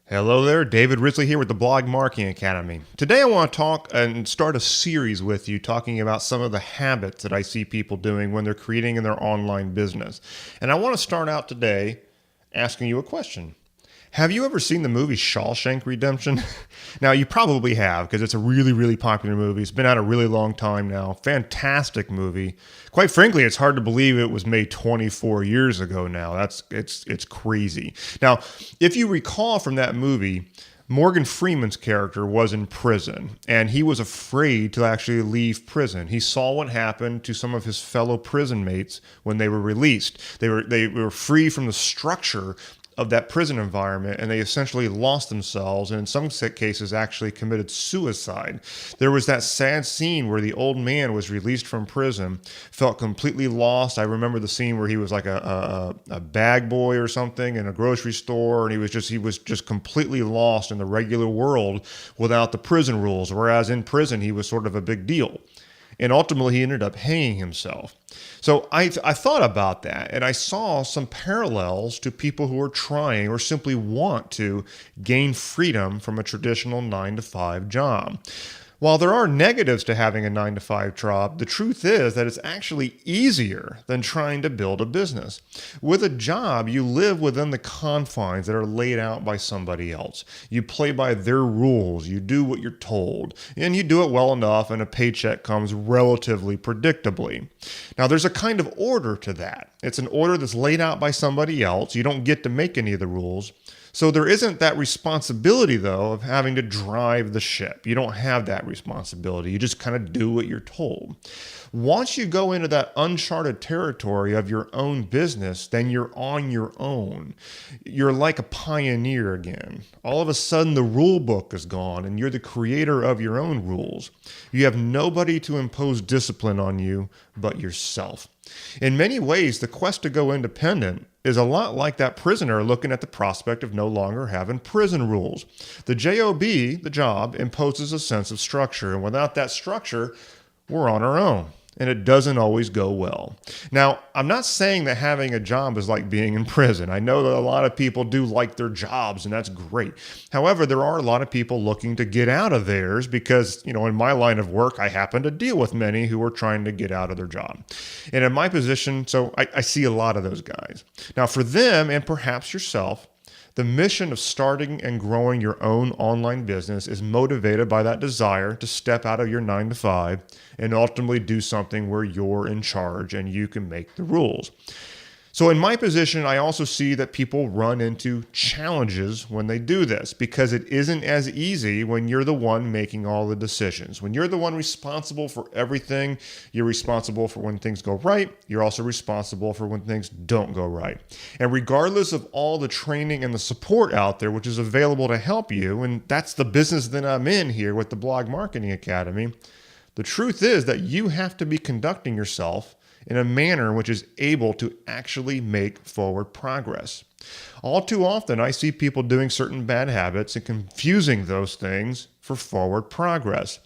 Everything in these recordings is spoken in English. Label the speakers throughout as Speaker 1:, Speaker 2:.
Speaker 1: Hello there, David Risley here with the Blog Marketing Academy. Today I want to talk and start a series with you talking about some of the habits that I see people doing when they're creating in their online business. And I want to start out today asking you a question. Have you ever seen the movie Shawshank Redemption? Now, you probably have, because it's a really, really popular movie. It's been out a really long time now. Fantastic movie. Quite frankly, it's hard to believe it was made 24 years ago now. It's crazy. Now, if you recall from that movie, Morgan Freeman's character was in prison, and he was afraid to actually leave prison. He saw what happened to some of his fellow prison mates when they were released. They were free from the structure of that prison environment, and they essentially lost themselves, and in some cases actually committed suicide. There was that sad scene where the old man was released from prison, felt completely lost. I remember the scene where he was like a bag boy or something in a grocery store, and he was just completely lost in the regular world without the prison rules, whereas in prison he was sort of a big deal. And ultimately, he ended up hanging himself. So I thought about that, and I saw some parallels to people who are trying or simply want to gain freedom from a traditional 9-to-5 job. While there are negatives to having a 9-to-5 job, the truth is that it's actually easier than trying to build a business. With a job, you live within the confines that are laid out by somebody else. You play by their rules, you do what you're told, and you do it well enough, and a paycheck comes relatively predictably. Now, there's a kind of order to that. It's an order that's laid out by somebody else. You don't get to make any of the rules. So there isn't that responsibility, though, of having to drive the ship. You don't have that responsibility. You just kind of do what you're told. Once you go into that uncharted territory of your own business, then you're on your own. You're like a pioneer again. All of a sudden, the rule book is gone, and you're the creator of your own rules. You have nobody to impose discipline on you but yourself. In many ways, the quest to go independent is a lot like that prisoner looking at the prospect of no longer having prison rules. The job, the job, imposes a sense of structure, and without that structure, we're on our own, and it doesn't always go well. Now, I'm not saying that having a job is like being in prison. I know that a lot of people do like their jobs, and that's great. However, there are a lot of people looking to get out of theirs because, in my line of work, I happen to deal with many who are trying to get out of their job. And in my position, so I see a lot of those guys. Now, for them, and perhaps yourself, the mission of starting and growing your own online business is motivated by that desire to step out of your 9-to-5 and ultimately do something where you're in charge and you can make the rules. So in my position, I also see that people run into challenges when they do this because it isn't as easy when you're the one making all the decisions. When you're the one responsible for everything, you're responsible for when things go right. You're also responsible for when things don't go right. And regardless of all the training and the support out there, which is available to help you, and that's the business that I'm in here with the Blog Marketing Academy, the truth is that you have to be conducting yourself in a manner which is able to actually make forward progress. All too often, I see people doing certain bad habits and confusing those things for forward progress.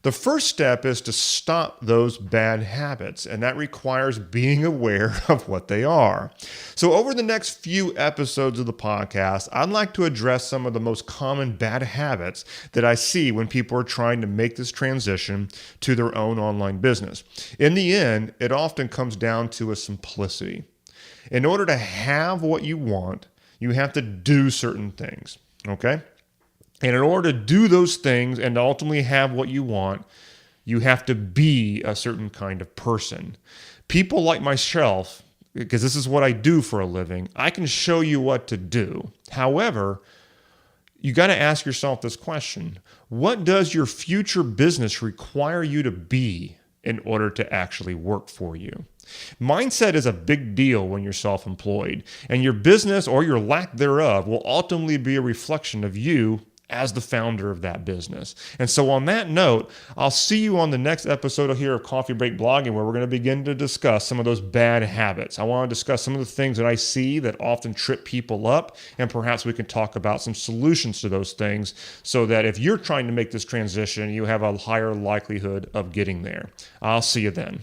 Speaker 1: The first step is to stop those bad habits, and that requires being aware of what they are. So over the next few episodes of the podcast, I'd like to address some of the most common bad habits that I see when people are trying to make this transition to their own online business. In the end, it often comes down to a simplicity. In order to have what you want, you have to do certain things, okay? And in order to do those things and ultimately have what you want, you have to be a certain kind of person. People like myself, because this is what I do for a living, I can show you what to do. However, you got to ask yourself this question. What does your future business require you to be in order to actually work for you? Mindset is a big deal when you're self-employed, and your business or your lack thereof will ultimately be a reflection of you as the founder of that business. And so on that note, I'll see you on the next episode here of Coffee Break Blogging, where we're going to begin to discuss some of those bad habits. I want to discuss some of the things that I see that often trip people up, and perhaps we can talk about some solutions to those things so that if you're trying to make this transition, you have a higher likelihood of getting there. I'll see you then.